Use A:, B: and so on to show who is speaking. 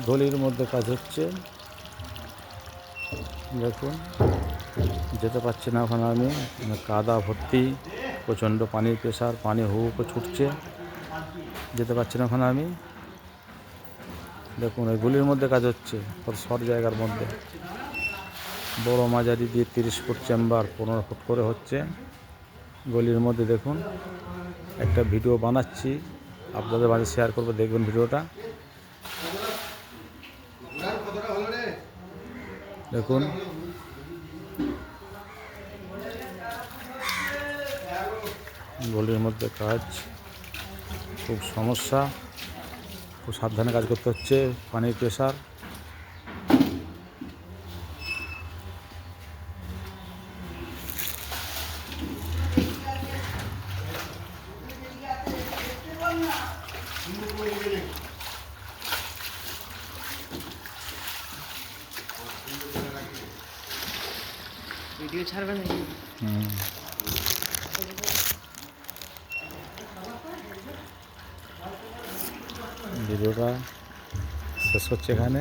A: গলির মধ্যে কাজ হচ্ছে, দেখুন যেতে পারছি না ওখানে আমি, কাদা ভর্তি, প্রচণ্ড পানির প্রেশার, পানি হু হু ছুটছে, যেতে পারছি না ওখানে আমি। দেখুন ওই গলির মধ্যে কাজ হচ্ছে, কত শর্ট জায়গার মধ্যে, বড় মাঝারি দিয়ে 30 ফুট চেম্বার 15 ফুট করে হচ্ছে গলির মধ্যে। দেখুন একটা ভিডিও বানাচ্ছি, আপনাদের মাঝে শেয়ার করবো, দেখবেন ভিডিওটা। দেখুন গলির মধ্যে কাজ, খুব সমস্যা, খুব সাবধানে কাজ করতে হচ্ছে, পানির প্রেশার।
B: ভিডিও ছাড়বে নাকি?
A: ভিডিওটা শেষ হচ্ছে এখানে।